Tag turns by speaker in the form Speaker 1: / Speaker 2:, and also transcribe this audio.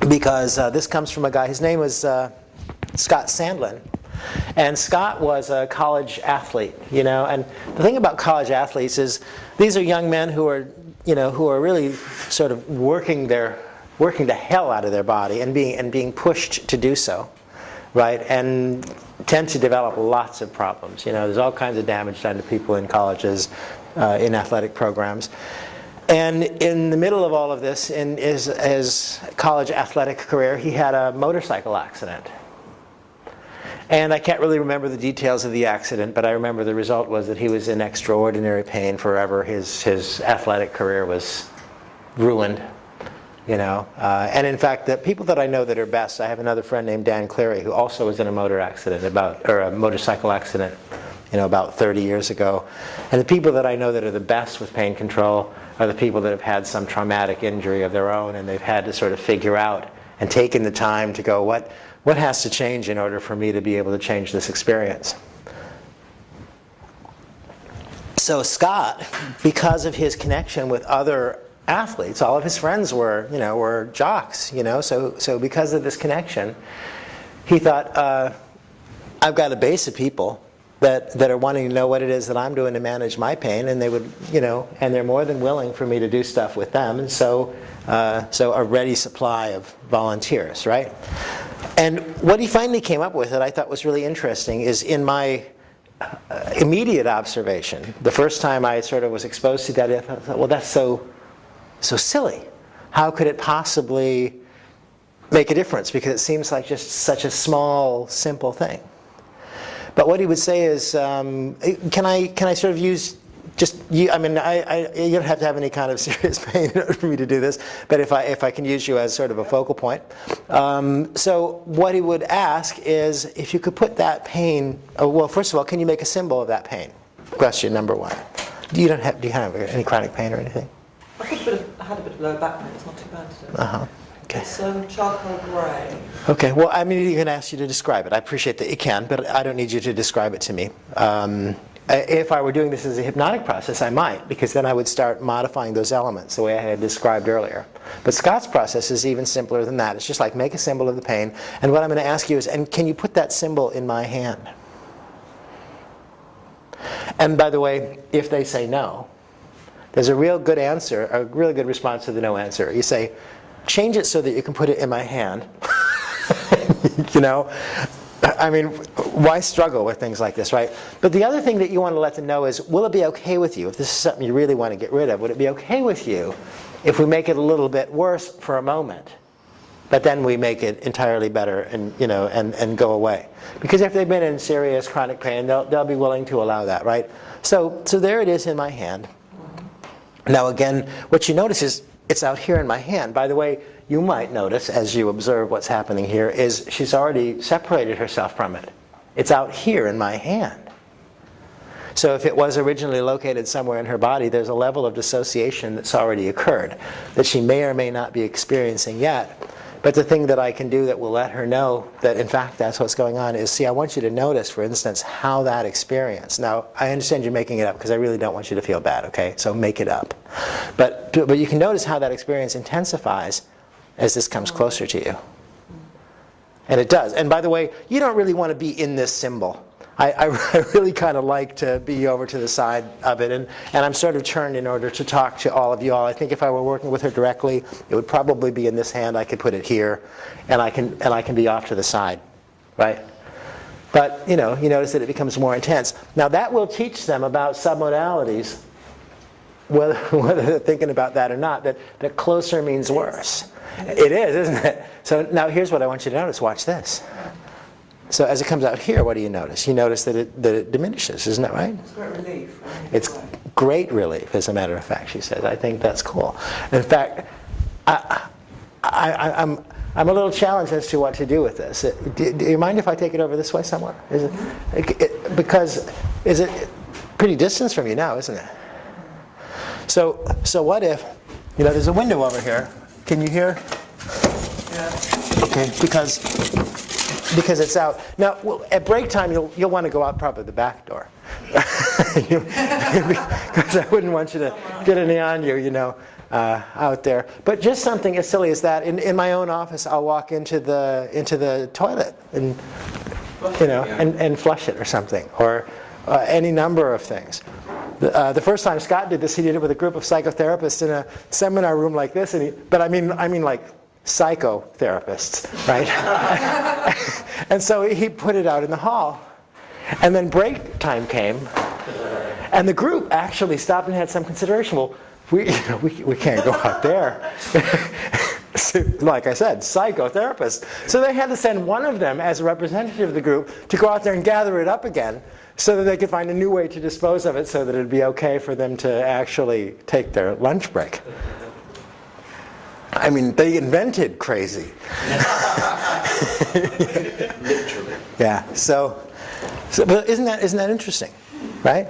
Speaker 1: because this comes from a guy, his name was Scott Sandlin. And Scott was a college athlete, and the thing about college athletes is these are young men who are really sort of working the hell out of their body and being pushed to do so, right? And tend to develop lots of problems. There's all kinds of damage done to people in colleges, in athletic programs. And in the middle of all of this, in his college athletic career, he had a motorcycle accident. And I can't really remember the details of the accident, but I remember the result was that he was in extraordinary pain forever. His athletic career was ruined, And in fact, the people that I know that are best, I have another friend named Dan Cleary who also was in a motorcycle accident, about 30 years ago. And the people that I know that are the best with pain control are the people that have had some traumatic injury of their own, and they've had to sort of figure out and taken the time to go, what has to change in order for me to be able to change this experience? So Scott, because of his connection with other athletes, all of his friends were jocks, so because of this connection, he thought, I've got a base of people that are wanting to know what it is that I'm doing to manage my pain, and they would, and they're more than willing for me to do stuff with them, and so a ready supply of volunteers, right? And what he finally came up with that I thought was really interesting is in my immediate observation, the first time I sort of was exposed to that, I thought, well, that's so silly. How could it possibly make a difference? Because it seems like just such a small, simple thing. But what he would say is, can I sort of use you don't have to have any kind of serious pain in order for me to do this, but if I can use you as sort of a focal point. So what he would ask is if you could put that pain, well, first of all, can you make a symbol of that pain? Question number one. Do you have any chronic pain or anything?
Speaker 2: I had a bit of lower back pain. It's not too bad today.
Speaker 1: Uh-huh. Okay.
Speaker 2: It's charcoal grey.
Speaker 1: Okay, well, he can ask you to describe it. I appreciate that you can, but I don't need you to describe it to me. If I were doing this as a hypnotic process, I might, because then I would start modifying those elements the way I had described earlier. But Scott's process is even simpler than that. It's just like make a symbol of the pain, and what I'm going to ask you is, and can you put that symbol in my hand? And by the way, if they say no, there's a real good answer, a really good response to the no answer. You say, change it so that you can put it in my hand. Why struggle with things like this, right? But the other thing that you want to let them know is, will it be okay with you, if this is something you really want to get rid of, would it be okay with you if we make it a little bit worse for a moment, but then we make it entirely better and go away? Because if they've been in serious chronic pain, they'll be willing to allow that, right? So there it is in my hand. Now again, what you notice is it's out here in my hand. By the way, you might notice as you observe what's happening here is she's already separated herself from it. It's out here in my hand. So if it was originally located somewhere in her body, there's a level of dissociation that's already occurred that she may or may not be experiencing yet. But the thing that I can do that will let her know that in fact that's what's going on is, see, I want you to notice, for instance, how that experience. Now, I understand you're making it up because I really don't want you to feel bad, okay? So make it up. But you can notice how that experience intensifies as this comes closer to you. And it does. And by the way, you don't really want to be in this symbol. I really kind of like to be over to the side of it, and I'm sort of turned in order to talk to all of you all. I think if I were working with her directly, it would probably be in this hand. I could put it here, and I can be off to the side, right? But you notice that it becomes more intense. Now that will teach them about submodalities, whether they're thinking about that or not. That closer means worse. It is, isn't it? So now here's what I want you to notice. Watch this. So as it comes out here, what do you notice? You notice that it diminishes, isn't that right?
Speaker 2: It's great relief.
Speaker 1: It's great relief, as a matter of fact, she says. I think that's cool. In fact, I'm a little challenged as to what to do with this. Do you mind if I take it over this way somewhere? Because is it pretty distance from you now, isn't it? So what if, there's a window over here. Can you hear?
Speaker 2: Yeah.
Speaker 1: Okay, because it's out. Now, at break time, you'll want to go out probably the back door. Because I wouldn't want you to get any on you, out there. But just something as silly as that. In my own office, I'll walk into the toilet and and flush it or something, or any number of things. The first time Scott did this, he did it with a group of psychotherapists in a seminar room like this, but I mean like psychotherapists, right? And so he put it out in the hall, and then break time came, and the group actually stopped and had some consideration. Well, we can't go out there. So, like I said, psychotherapists. So they had to send one of them as a representative of the group to go out there and gather it up again so that they could find a new way to dispose of it so that it would be okay for them to actually take their lunch break. I mean, they invented crazy.
Speaker 3: Literally.
Speaker 1: Yeah, so but isn't that interesting, right?